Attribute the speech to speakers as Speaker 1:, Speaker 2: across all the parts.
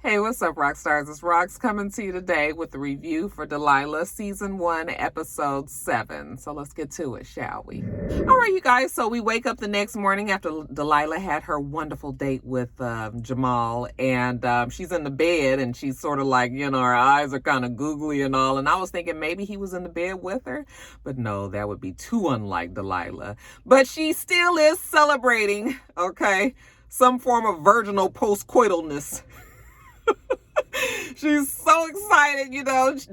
Speaker 1: Hey, what's up, rock stars? It's Rox coming to you today with the review for Delilah Season 1, Episode 7. So let's get to it, shall we? All right, you guys. So we wake up the next morning after Delilah had her wonderful date with Jamal. And she's in the bed and she's sort of like, her eyes are kind of googly and all. And I was thinking maybe he was in the bed with her. But no, that would be too unlike Delilah. But she still is celebrating, okay, some form of virginal postcoitalness. She's so excited,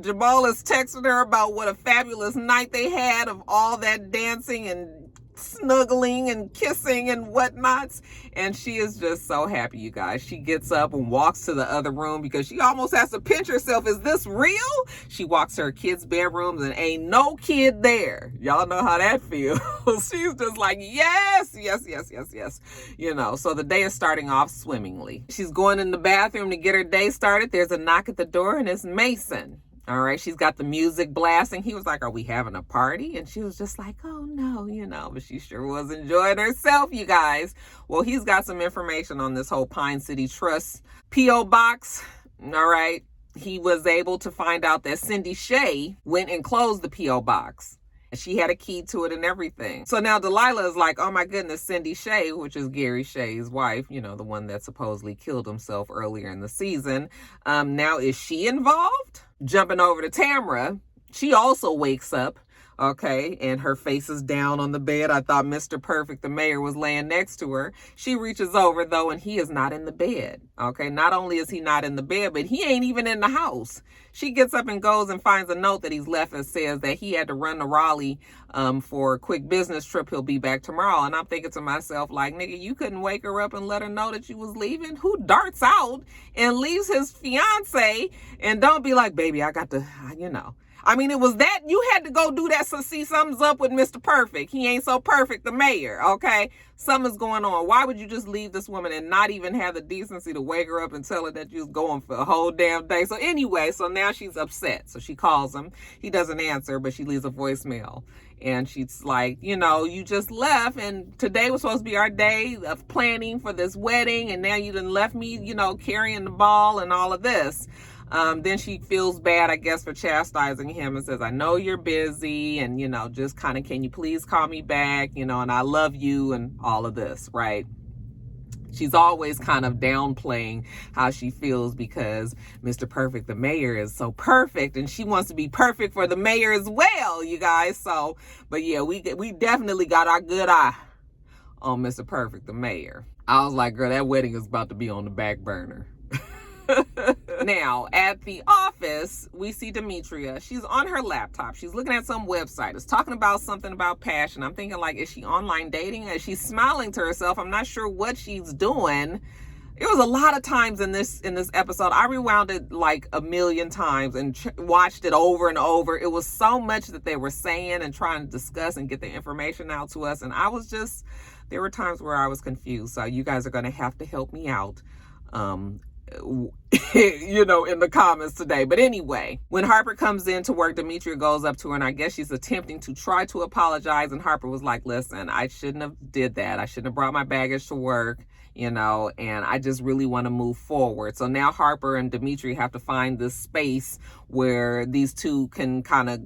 Speaker 1: Jamal is texting her about what a fabulous night they had of all that dancing and snuggling and kissing and whatnots. And she is just so happy, you guys. She gets up and walks to the other room because she almost has to pinch herself. Is this real? She walks to her kids' bedrooms and ain't no kid there. Y'all know how that feels. She's just like, yes. So the day is starting off swimmingly. She's going in the bathroom to get her day started. There's a knock at the door and it's Mason. All right, she's got the music blasting. He was like, are we having a party? And she was just like, oh no, but she sure was enjoying herself, you guys. Well, he's got some information on this whole Pine City Trust P.O. box. All right, he was able to find out that Cindy Shay went and closed the P.O. box. She had a key to it and everything. So now Delilah is like, oh my goodness, Cindy Shay, which is Gary Shay's wife, the one that supposedly killed himself earlier in the season. Now, is she involved? Jumping over to Tamra, she also wakes up, okay, and her face is down on the bed. I thought Mr. Perfect, the mayor, was laying next to her. She reaches over, though, and he is not in the bed, okay? Not only is he not in the bed, but he ain't even in the house. She gets up and goes and finds a note that he's left and says that he had to run to Raleigh for a quick business trip. He'll be back tomorrow. And I'm thinking to myself, like, nigga, you couldn't wake her up and let her know that you was leaving? Who darts out and leaves his fiance and don't be like, baby, I got to, I mean, it was that you had to go do that. So see, something's up with Mr. Perfect. He ain't so perfect, the mayor. Okay. Something's going on. Why would you just leave this woman and not even have the decency to wake her up and tell her that you was going for a whole damn day? So anyway, so now she's upset. So she calls him. He doesn't answer, but she leaves a voicemail. And she's like, you just left and today was supposed to be our day of planning for this wedding. And now you done left me, carrying the ball and all of this. Then she feels bad, I guess, for chastising him and says, I know you're busy and, just kind of, can you please call me back, and I love you and all of this, right? She's always kind of downplaying how she feels because Mr. Perfect, the mayor, is so perfect and she wants to be perfect for the mayor as well, you guys. So, but yeah, we definitely got our good eye on Mr. Perfect, the mayor. I was like, girl, that wedding is about to be on the back burner. Now, at the office, we see Demetria. She's on her laptop. She's looking at some website. It's talking about something about passion. I'm thinking, like, is she online dating? Is she smiling to herself? I'm not sure what she's doing. It was a lot of times in this episode. I rewound it like a million times and watched it over and over. It was so much that they were saying and trying to discuss and get the information out to us. And there were times where I was confused. So you guys are going to have to help me out. In the comments today. But anyway, when Harper comes in to work, Demetria goes up to her and I guess she's attempting to try to apologize. And Harper was like, listen, I shouldn't have did that. I shouldn't have brought my baggage to work, and I just really want to move forward. So now Harper and Demetria have to find this space where these two can kind of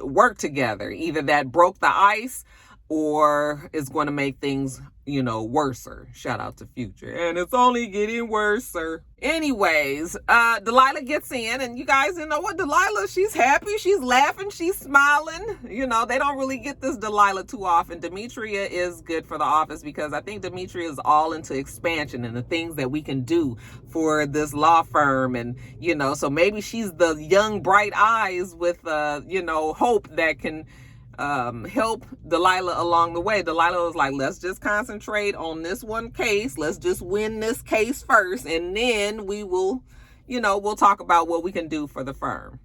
Speaker 1: work together. Either that broke the ice or is going to make things, worser. Shout out to Future. And it's only getting worser. Anyways, Delilah gets in and you guys, what? Delilah, she's happy. She's laughing. She's smiling. They don't really get this Delilah too often. Demetria is good for the office because I think Demetria is all into expansion and the things that we can do for this law firm. And, so maybe she's the young, bright eyes with, hope that can help Delilah along the way. Delilah was like, let's just concentrate on this one case. Let's just win this case first. And then we will, we'll talk about what we can do for the firm.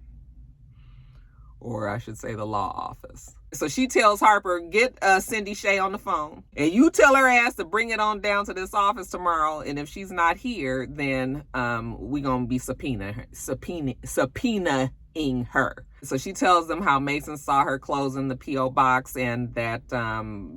Speaker 1: Or I should say the law office. So she tells Harper, get Cindy Shay on the phone. And you tell her ass to bring it on down to this office tomorrow. And if she's not here, then we're going to be subpoenaing her. So she tells them how Mason saw her closing the P.O. box and that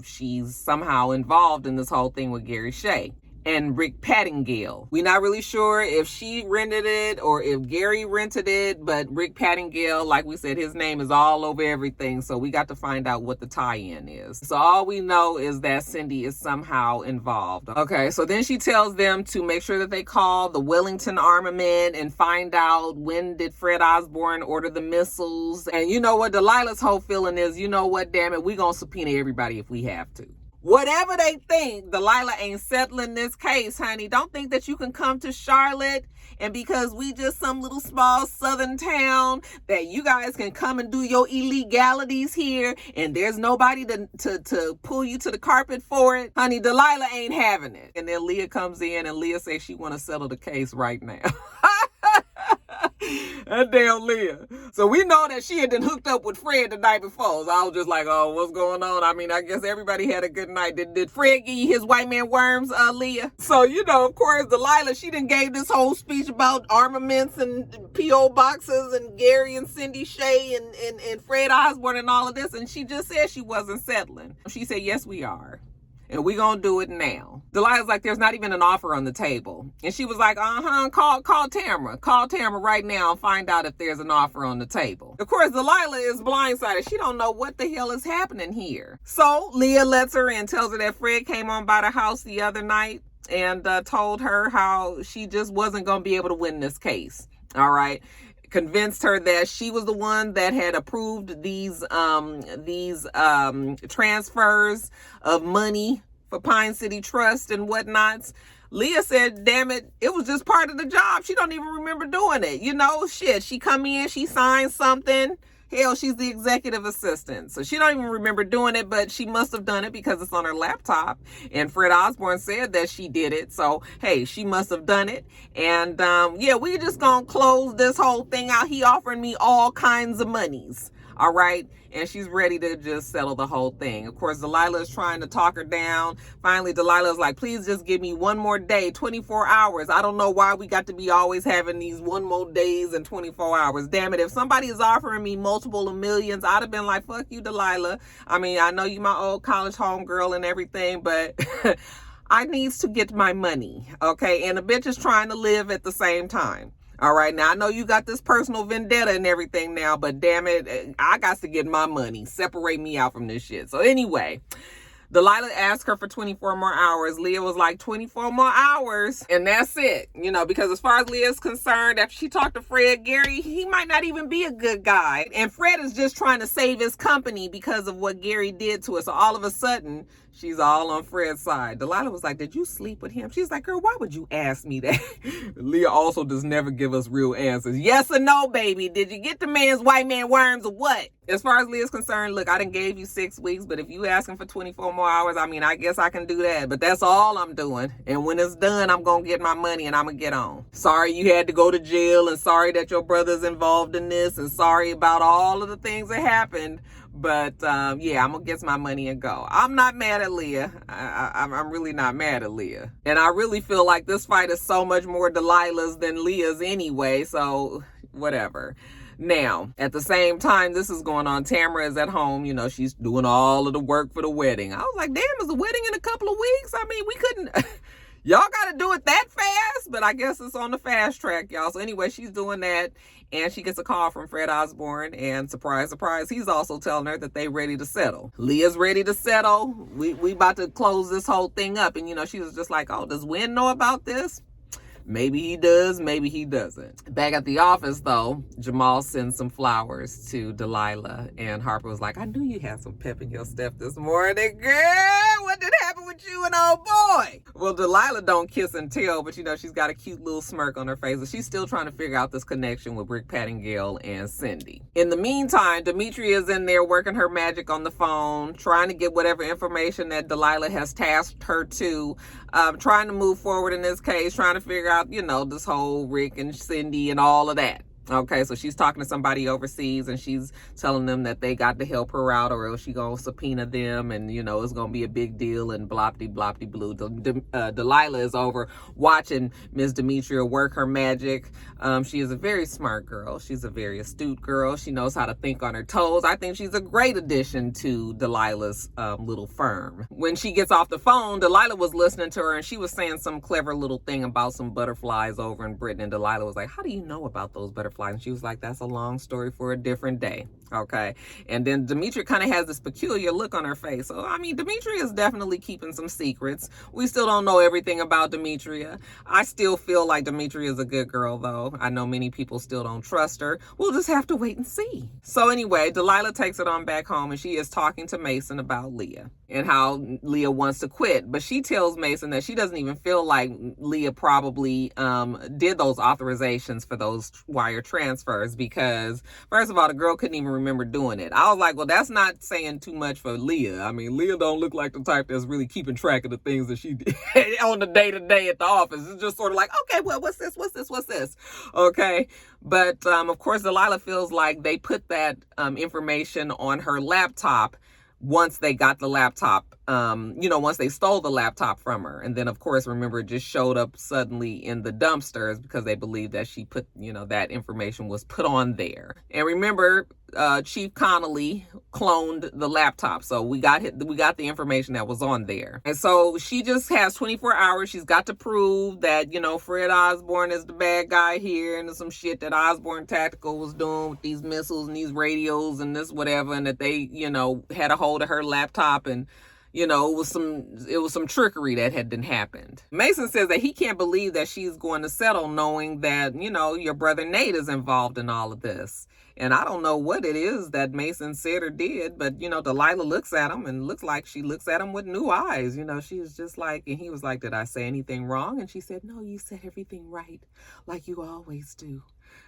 Speaker 1: she's somehow involved in this whole thing with Gary Shay. and Rick Pattingale. We're not really sure if she rented it or if Gary rented it, but Rick Pattingale, like we said, his name is all over everything, so we got to find out what the tie-in is. So all we know is that Cindy is somehow involved. Okay, so then she tells them to make sure that they call the Wellington Armament and find out when did Fred Osborne order the missiles. And you know what Delilah's whole feeling is, you know what, damn it, we gonna subpoena everybody if we have to. Whatever they think, Delilah ain't settling this case, honey. Don't think that you can come to Charlotte and because we just some little small southern town that you guys can come and do your illegalities here and there's nobody to pull you to the carpet for it. Honey, Delilah ain't having it. And then Leah comes in and Leah says she want to settle the case right now. That damn Leah. So we know that she had been hooked up with Fred the night before. So I was just like, oh, what's going on? I mean, I guess everybody had a good night. Did Fred give you his white man worms, Leah? So, you know, of course, Delilah, she done gave this whole speech about armaments and P.O. boxes and Gary and Cindy Shay and Fred Osborne and all of this. And she just said she wasn't settling. She said, yes, we are. And we gonna do it now. Delilah's like, there's not even an offer on the table. And she was like, call Tamara. Call Tamara right now and find out if there's an offer on the table. Of course, Delilah is blindsided. She don't know what the hell is happening here. So Leah lets her in, tells her that Fred came on by the house the other night and told her how she just wasn't gonna be able to win this case. All right. Convinced her that she was the one that had approved these transfers of money for Pine City Trust and whatnots. Leah said, damn it, it was just part of the job. She don't even remember doing it. You know, shit, she come in, she signed something. Hell, she's the executive assistant. So she don't even remember doing it, but she must have done it because it's on her laptop. And Fred Osborne said that she did it. So, hey, she must have done it. And, yeah, we just gonna close this whole thing out. He offering me all kinds of monies. All right. And she's ready to just settle the whole thing. Of course, Delilah is trying to talk her down. Finally, Delilah is like, please just give me one more day, 24 hours. I don't know why we got to be always having these one more days and 24 hours. Damn it. If somebody is offering me multiple of millions, I'd have been like, fuck you, Delilah. I mean, I know you my old college homegirl and everything, but I needs to get my money. Okay. And the bitch is trying to live at the same time. All right, now I know you got this personal vendetta and everything now, but damn it, I got to get my money. Separate me out from this shit. So anyway, Delilah asked her for 24 more hours. Leah was like, 24 more hours, and that's it. You know, because as far as Leah's concerned, after she talked to Fred, Gary, he might not even be a good guy. And Fred is just trying to save his company because of what Gary did to us. So all of a sudden, she's all on Fred's side. Delilah was like, did you sleep with him? She's like, girl, why would you ask me that? Leah also does never give us real answers. Yes or no, baby? Did you get the man's white man worms or what? As far as Leah's concerned, look, I done gave you 6 weeks, but if you asking for 24 more hours, I mean, I guess I can do that. But that's all I'm doing. And when it's done, I'm going to get my money and I'm going to get on. Sorry you had to go to jail, and sorry that your brother's involved in this, and sorry about all of the things that happened. But, yeah, I'm going to get my money and go. I'm not mad at Leah. I'm really not mad at Leah. And I really feel like this fight is so much more Delilah's than Leah's anyway. So, whatever. Now, at the same time this is going on, Tamara is at home. You know, she's doing all of the work for the wedding. I was like, damn, is the wedding in a couple of weeks? I mean, we couldn't... Y'all got to do it that fast? But I guess it's on the fast track, y'all. So anyway, she's doing that. And she gets a call from Fred Osborne. And surprise, surprise, he's also telling her that they ready to settle. Leah's ready to settle. We about to close this whole thing up. And, you know, she was just like, oh, does Wynn know about this? Maybe he does, maybe he doesn't. Back at the office, though, Jamal sends some flowers to Delilah. And Harper was like, I knew you had some pep in your step this morning, girl. What did happen with you and old boy? Well, Delilah don't kiss and tell, but, you know, she's got a cute little smirk on her face. And she's still trying to figure out this connection with Rick Pattingale and Cindy. In the meantime, Demetria is in there working her magic on the phone, trying to get whatever information that Delilah has tasked her to, trying to move forward in this case, trying to figure out, you know, this whole Rick and Cindy and all of that. Okay, so she's talking to somebody overseas and she's telling them that they got to help her out or else she gonna subpoena them and, you know, it's gonna be a big deal and blopty blue. Delilah is over watching Miss Demetria work her magic. She is a very smart girl. She's a very astute girl. She knows how to think on her toes. I think she's a great addition to Delilah's little firm. When she gets off the phone, Delilah was listening to her and she was saying some clever little thing about some butterflies over in Britain. And Delilah was like, how do you know about those butterflies? And she was like, that's a long story for a different day. Okay. And then Demetria kind of has this peculiar look on her face. So, I mean, Demetria is definitely keeping some secrets. We still don't know everything about Demetria. I still feel like Demetria is a good girl, though. I know many people still don't trust her. We'll just have to wait and see. So anyway, Delilah takes it on back home and she is talking to Mason about Leah and how Leah wants to quit. But she tells Mason that she doesn't even feel like Leah probably did those authorizations for those wire transfers because, first of all, the girl couldn't even remember doing it. I was like, well, that's not saying too much for Leah. I mean, Leah don't look like the type that's really keeping track of the things that she did on the day-to-day at the office. It's just sort of like, okay, well, what's this? Okay. But, of course, Delilah feels like they put that information on her laptop once they got the laptop, once they stole the laptop from her. And then, of course, remember, it just showed up suddenly in the dumpsters because they believed that she put, that information was put on there. And remember, Chief Connolly cloned the laptop. So we got the information that was on there. And so she just has 24 hours. She's got to prove that, Fred Osborne is the bad guy here and there's some shit that Osborne Tactical was doing with these missiles and these radios and this whatever, and that they, had a hold of her laptop and it was some trickery that had been happened. Mason says that he can't believe that she's going to settle knowing that, your brother Nate is involved in all of this. And I don't know what it is that Mason said or did, but, Delilah looks at him and looks like she looks at him with new eyes. She was just like, and he was like, did I say anything wrong? And she said, no, you said everything right, like you always do.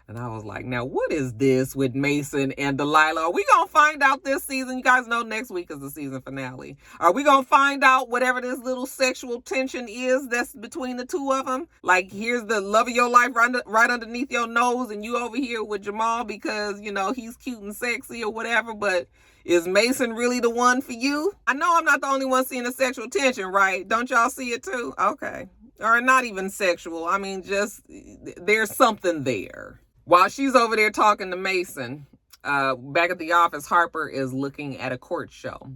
Speaker 1: And I was like, now, what is this with Mason and Delilah? Are we going to find out this season? You guys know next week is the season finale. Are we going to find out whatever this little sexual tension is that's between the two of them? Like, here's the love of your life right underneath your nose, and you over here with Jamal because, he's cute and sexy or whatever, but is Mason really the one for you? I know I'm not the only one seeing the sexual tension, right? Don't y'all see it too? Okay. Or not even sexual. I mean, just there's something there. While she's over there talking to Mason, back at the office, Harper is looking at a court show.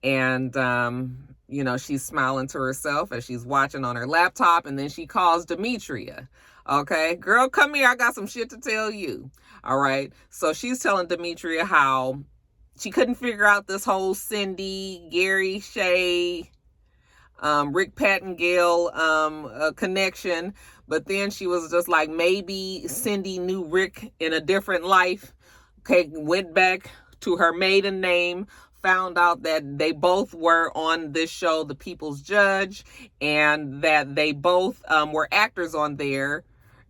Speaker 1: And, she's smiling to herself as she's watching on her laptop. And then she calls Demetria. Okay, girl, come here. I got some shit to tell you. All right. So she's telling Demetria how she couldn't figure out this whole Cindy, Gary, Shay, Rick Pattengale connection. But then she was just like, maybe Cindy knew Rick in a different life. Okay, went back to her maiden name, found out that they both were on this show, The People's Judge, and that they both were actors on there,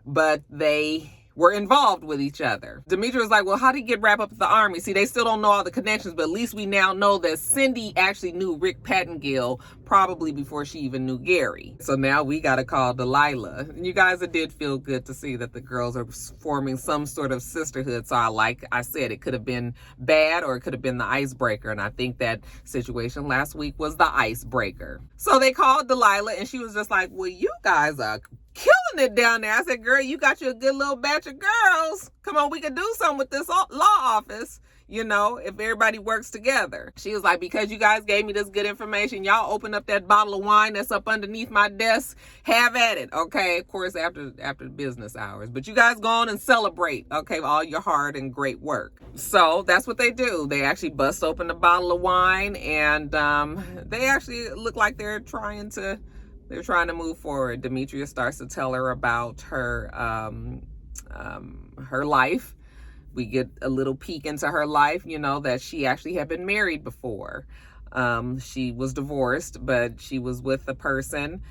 Speaker 1: but they were involved with each other. Demetria was like, well, how did he get wrapped up with the Army? See, they still don't know all the connections, but at least we now know that Cindy actually knew Rick Pattengale probably before she even knew Gary. So now we got to call Delilah. And you guys, it did feel good to see that the girls are forming some sort of sisterhood. So like I said, it could have been bad or it could have been the icebreaker. And I think that situation last week was the icebreaker. So they called Delilah and she was just like, well, you guys are killing it down there. I said, girl, you got you a good little batch of girls. Come on, we could do something with this law office, if everybody works together. She was like, because you guys gave me this good information, y'all open up that bottle of wine that's up underneath my desk, have at it. Okay, of course, after business hours. But you guys go on and celebrate, okay, all your hard and great work. So that's what they do. They actually bust open the bottle of wine and they actually look like they're trying to move forward. Demetria starts to tell her about her life. We get a little peek into her life, that she actually had been married before. She was divorced, but she was with a person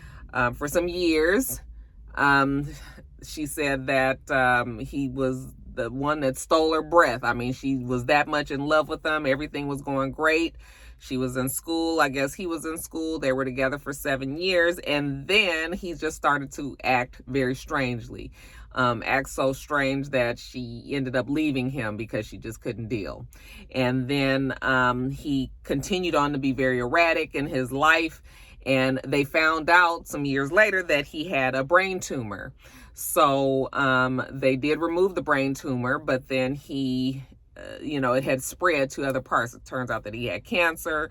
Speaker 1: for some years. She said that he was the one that stole her breath. I mean, she was that much in love with him. Everything was going great. She was in school. I guess he was in school. They were together for 7 years. And then he just started to act very strangely. Act so strange that she ended up leaving him because she just couldn't deal. And then he continued on to be very erratic in his life. And they found out some years later that he had a brain tumor. So they did remove the brain tumor, but then he, it had spread to other parts. It turns out that he had cancer.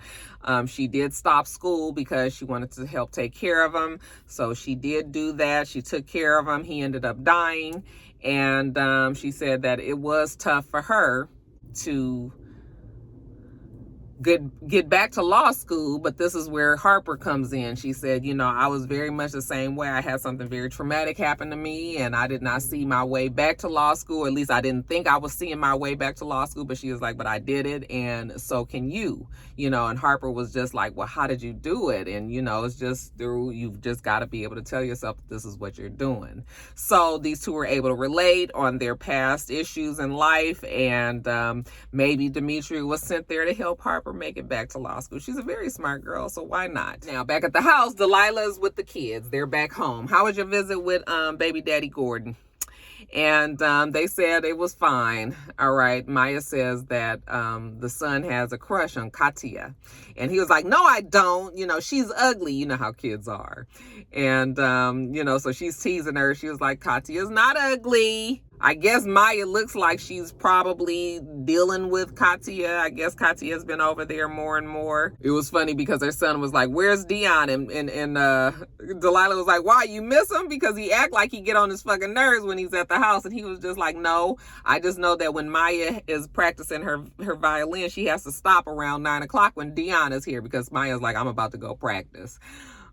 Speaker 1: She did stop school because she wanted to help take care of him. So she did do that. She took care of him. He ended up dying. And she said that it was tough for her to get back to law school, but this is where Harper comes in. She said, I was very much the same way. I had something very traumatic happen to me, and I did not see my way back to law school. At least I didn't think I was seeing my way back to law school, but she was like, but I did it, and so can you, and Harper was just like, well, how did you do it? And, it's just you've just got to be able to tell yourself that this is what you're doing. So these two were able to relate on their past issues in life, and maybe Demetria was sent there to help Harper make it back to law school. She's a very smart girl, so why not? Now, back at the house, Delilah is with the kids. They're back home. How was your visit with baby daddy Gordon? And they said it was fine. All right. Maya says that the son has a crush on Katia. And he was like, no, I don't. She's ugly. You know how kids are. And, so she's teasing her. She was like, Katia's not ugly. I guess Maya looks like she's probably dealing with Katia. I guess Katia's been over there more and more. It was funny because her son was like, where's Dion? And Delilah was like, why, you miss him? Because he act like he get on his fucking nerves when he's at the house. And he was just like, no, I just know that when Maya is practicing her violin, she has to stop around 9 o'clock when Dion is here, because Maya's like, I'm about to go practice.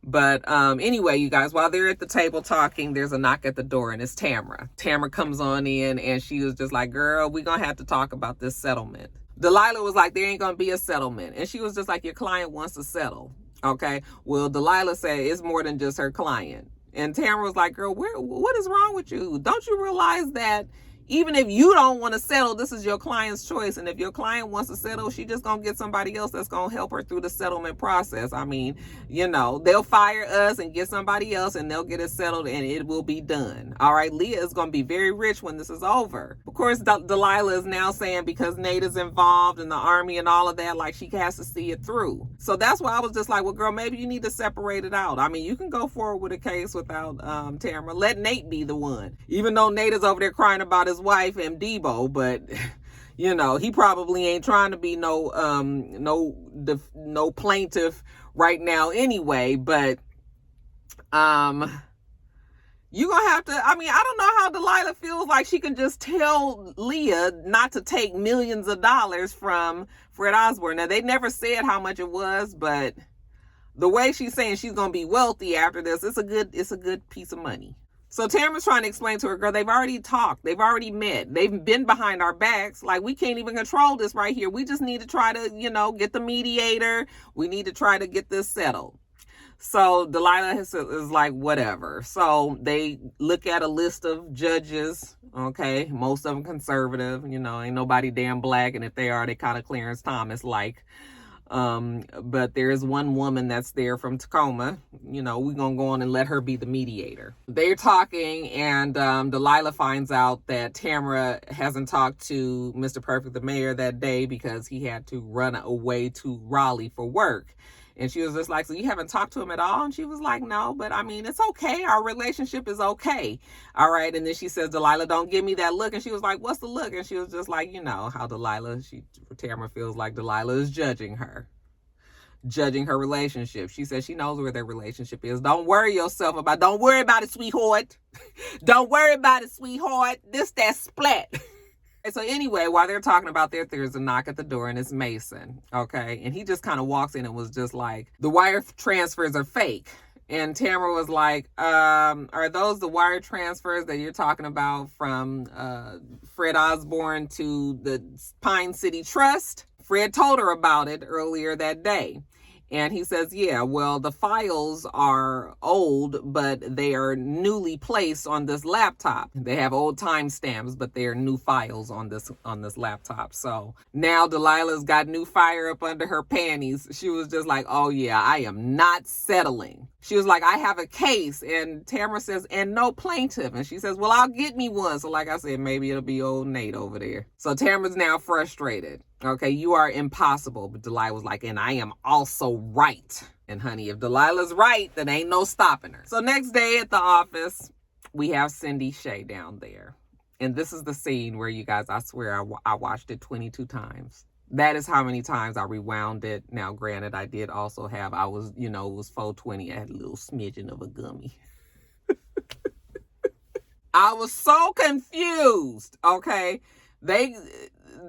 Speaker 1: But anyway, you guys, while they're at the table talking, there's a knock at the door, and it's Tamara. Tamara comes on in, and she was just like, girl, we're going to have to talk about this settlement. Delilah was like, there ain't going to be a settlement. And she was just like, your client wants to settle. Okay. Well, Delilah said it's more than just her client. And Tamara was like, girl, what is wrong with you? Don't you realize that even if you don't want to settle, this is your client's choice. And if your client wants to settle, she just going to get somebody else that's going to help her through the settlement process. I mean, they'll fire us and get somebody else, and they'll get it settled, and it will be done. All right. Leah is going to be very rich when this is over. Of course, Delilah is now saying because Nate is involved in the army and all of that, like she has to see it through. So that's why I was just like, well, girl, maybe you need to separate it out. I mean, you can go forward with a case without Tamara. Let Nate be the one, even though Nate is over there crying about his wife and Debo, but he probably ain't trying to be no plaintiff right now anyway. But you're gonna have to, I don't know how Delilah feels like she can just tell Leah not to take millions of dollars from Fred Osborne. Now, they never said how much it was, but the way she's saying she's gonna be wealthy after this, it's a good piece of money. So Tamara's trying to explain to her, girl, they've already talked. They've already met. They've been behind our backs. Like, we can't even control this right here. We just need to try to, get the mediator. We need to try to get this settled. So Delilah is like, whatever. So they look at a list of judges. Okay. Most of them conservative. Ain't nobody damn black. And if they are, they kind of Clarence Thomas like. But there is one woman that's there from Tacoma. We're going to go on and let her be the mediator. They're talking, and Delilah finds out that Tamara hasn't talked to Mr. Perfect, the mayor, that day because he had to run away to Raleigh for work. And she was just like, so you haven't talked to him at all? And she was like, no, but it's okay. Our relationship is okay. All right. And then she says, Delilah, don't give me that look. And she was like, what's the look? And she was just like, how Tamara feels like Delilah is judging her relationship. She says she knows where their relationship is. Don't worry about it, sweetheart. Don't worry about it, sweetheart. That splat. So anyway, while they're talking about that, there's a knock at the door, and it's Mason. Okay. And he just kind of walks in and was just like, the wire transfers are fake. And Tamara was like, are those the wire transfers that you're talking about from Fred Osborne to the Pine City Trust? Fred told her about it earlier that day. And he says, yeah, well, the files are old, but they are newly placed on this laptop. They have old timestamps, but they're new files on this laptop. So now Delilah's got new fire up under her panties. She was just like, oh yeah, I am not settling. She was like, I have a case. And Tamara says, and no plaintiff. And she says, well, I'll get me one. So like I said, maybe it'll be old Nate over there. So Tamara's now frustrated. Okay, you are impossible. But Delilah was like, and I am also right. And honey, if Delilah's right, then ain't no stopping her. So next day at the office, we have Cindy Shay down there. And this is the scene where, you guys, I swear I watched it 22 times. That is how many times I rewound it. Now, granted, I did also have, it was 420. I had a little smidgen of a gummy. I was so confused, okay?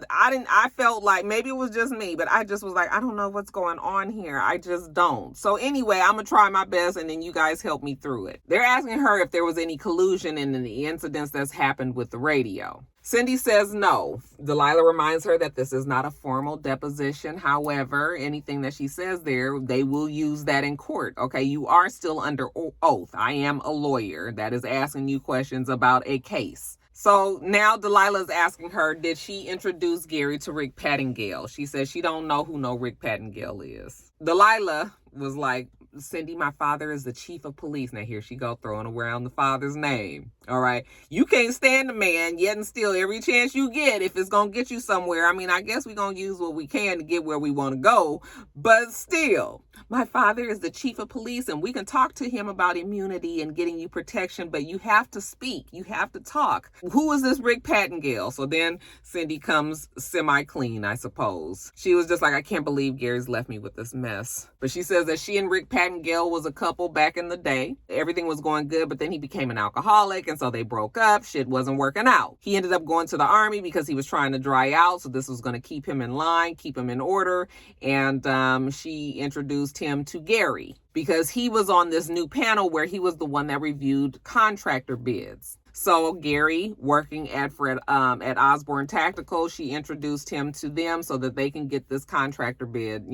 Speaker 1: I felt like maybe it was just me, but I just was like, I don't know what's going on here. I just don't. So anyway, I'm going to try my best, and then you guys help me through it. They're asking her if there was any collusion in the incidents that's happened with the radio. Cindy says no. Delilah reminds her that this is not a formal deposition. However, anything that she says there, they will use that in court. Okay, you are still under oath. I am a lawyer that is asking you questions about a case. So now Delilah's asking her, did she introduce Gary to Rick Pattingale? She says she don't know who Rick Pattingale is. Delilah was like, Cindy, my father is the chief of police. Now here she go throwing around the father's name. All right. You can't stand the man, yet and still every chance you get, if it's going to get you somewhere. I mean, I guess we're going to use what we can to get where we want to go. But still, my father is the chief of police, and we can talk to him about immunity and getting you protection, but you have to speak. You have to talk. Who is this Rick Pattingale? So then Cindy comes semi-clean, I suppose. She was just like, I can't believe Gary's left me with this mess. But she says that she and Rick Pattingale was a couple back in the day. Everything was going good, but then he became an alcoholic, and so they broke up. Shit wasn't working out. He ended up going to the Army because he was trying to dry out, so this was going to keep him in line, keep him in order. And she introduced him to Gary because he was on this new panel where he was the one that reviewed contractor bids. So Gary, working at Osborne Tactical, she introduced him to them so that they can get this contractor bid,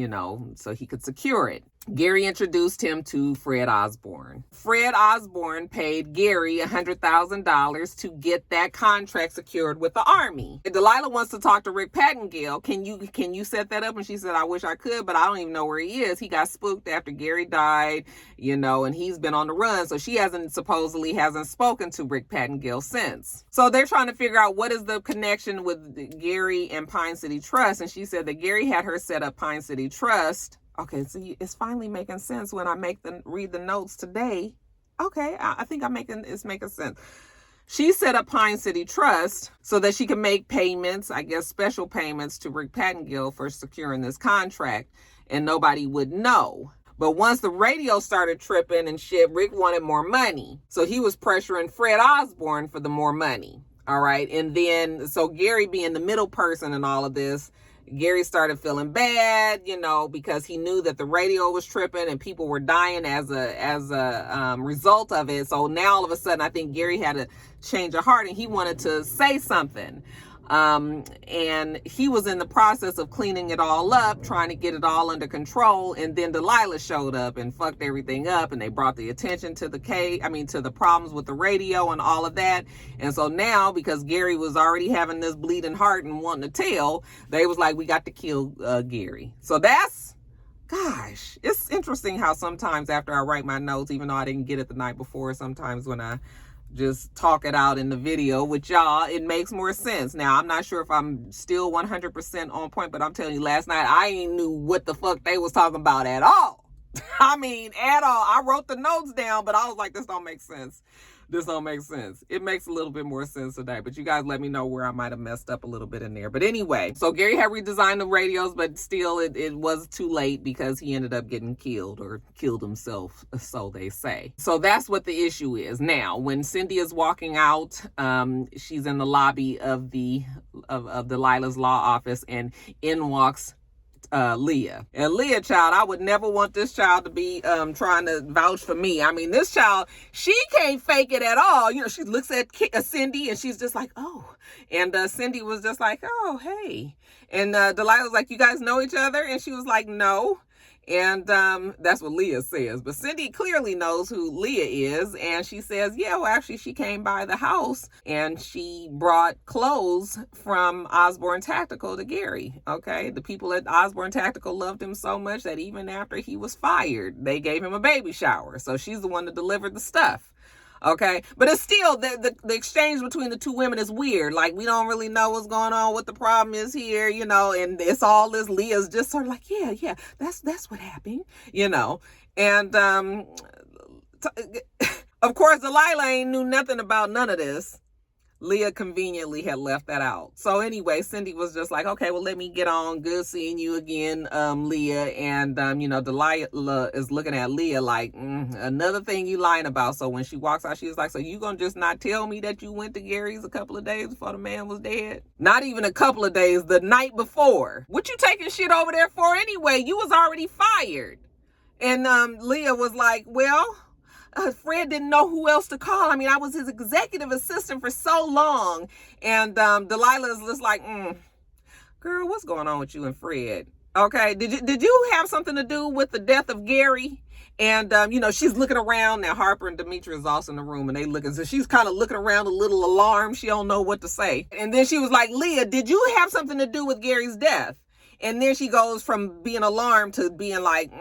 Speaker 1: so he could secure it. Gary introduced him to Fred Osborne. Fred Osborne paid Gary $100,000 to get that contract secured with the Army. Delilah wants to talk to Rick Pattingale. Can you set that up? And she said, I wish I could, but I don't even know where he is. He got spooked after Gary died, and he's been on the run. So she supposedly hasn't spoken to Rick Pattingale since. So they're trying to figure out what is the connection with Gary and Pine City Trust. And she said that Gary had her set up Pine City Trust. Okay, so it's finally making sense when I read the notes today. Okay, I think it's making sense. She set up Pine City Trust so that she can make payments, I guess special payments to Rick Pattingale for securing this contract, and nobody would know. But once the radio started tripping and shit, Rick wanted more money. So he was pressuring Fred Osborne for the more money. All right, and then so Gary being the middle person in all of this, Gary started feeling bad, because he knew that the radio was tripping and people were dying as a result of it. So now all of a sudden, I think Gary had a change of heart and he wanted to say something. And he was in the process of cleaning it all up, trying to get it all under control. And then Delilah showed up and fucked everything up, and they brought the attention to the problems with the radio and all of that. And so now, because Gary was already having this bleeding heart and wanting to tell, they was like, we got to kill Gary. So gosh, it's interesting how sometimes after I write my notes, even though I didn't get it the night before, sometimes when I just talk it out in the video with y'all, it makes more sense. Now, I'm not sure if I'm still 100% on point, but I'm telling you, last night, I ain't knew what the fuck they was talking about at all. I mean, at all. I wrote the notes down, but I was like, this don't make sense. This don't make sense. It makes a little bit more sense today, but you guys let me know where I might have messed up a little bit in there. But anyway, so Gary had redesigned the radios, but still it was too late because he ended up getting killed or killed himself, so they say. So that's what the issue is. Now, when Cindy is walking out, she's in the lobby of Delilah's law office, and in walks Leah. And Leah, child, I would never want this child to be trying to vouch for me. I mean, this child, she can't fake it at all. She looks at Cindy and she's just like, oh. And Cindy was just like, oh, hey. And Delilah was like, you guys know each other? And she was like, no. And that's what Leah says. But Cindy clearly knows who Leah is. And she says, yeah, well, actually, she came by the house and she brought clothes from Osborne Tactical to Gary. Okay. The people at Osborne Tactical loved him so much that even after he was fired, they gave him a baby shower. So she's the one that delivered the stuff. Okay, but it's still the exchange between the two women is weird. Like, we don't really know what's going on, what the problem is here, you know, and it's all this. Leah's just sort of like, yeah, that's what happened, you know. And of course, Delilah ain't knew nothing about none of this. Leah conveniently had left that out. So anyway, Cindy was just like, okay, well, let me get on. Good seeing you again, Leah. And, you know, Delilah is looking at Leah like, another thing you lying about. So when she walks out, she was like, so you gonna just not tell me that you went to Gary's a couple of days before the man was dead? Not even a couple of days, the night before. What you taking shit over there for anyway? You was already fired. And Leah was like, well, Fred didn't know who else to call. I mean, I was his executive assistant for so long. And Delilah is just like, girl, what's going on with you and Fred? Okay, did you have something to do with the death of Gary? And, you know, she's looking around. Now, Harper and Demetria is also in the room, and they looking. So she's kind of looking around a little alarmed. She don't know what to say. And then she was like, Leah, did you have something to do with Gary's death? And then she goes from being alarmed to being like,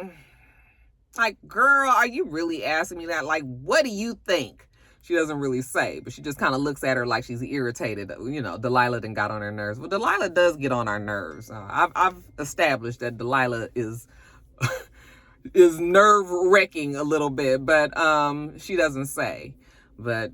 Speaker 1: girl, are you really asking me that? Like, what do you think? She doesn't really say, but she just kind of looks at her like she's irritated. You know, Delilah done got on her nerves. Well, Delilah does get on our nerves. I've established that Delilah is is nerve-wracking a little bit, but she doesn't say. But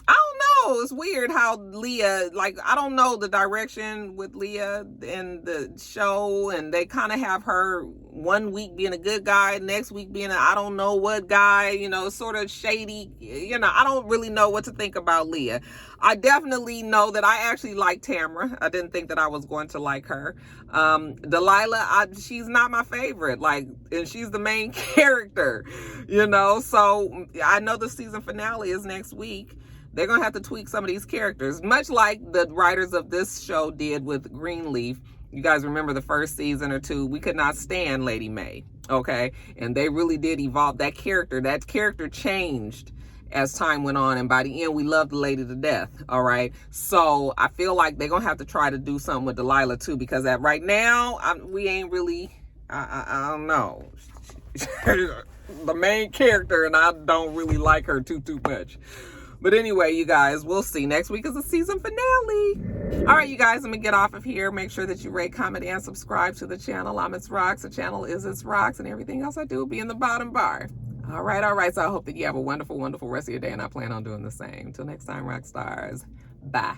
Speaker 1: I don't know. It's weird how Leah, like, I don't know the direction with Leah and the show, and they kind of have her one week being a good guy, next week being a I don't know what guy, you know, sort of shady. You know, I don't really know what to think about Leah. I definitely know that I actually like Tamara. I didn't think that I was going to like her. Delilah, she's not my favorite, like, and she's the main character, you know, so I know the season finale is next week. They're going to have to tweak some of these characters, much like the writers of this show did with Greenleaf. You guys remember the first season or two, we could not stand Lady May, okay? And they really did evolve that character. That character changed as time went on, and by the end, we loved the lady to death, all right? So I feel like they're going to have to try to do something with Delilah, too, because right now, we ain't really, I don't know. The main character, and I don't really like her too much. But anyway, you guys, we'll see. Next week is the season finale. All right, you guys, let me get off of here. Make sure that you rate, comment, and subscribe to the channel. I'm itsrox. The channel is itsrox, and everything else I do will be in the bottom bar. All right. So I hope that you have a wonderful, wonderful rest of your day, and I plan on doing the same. Until next time, rock stars. Bye.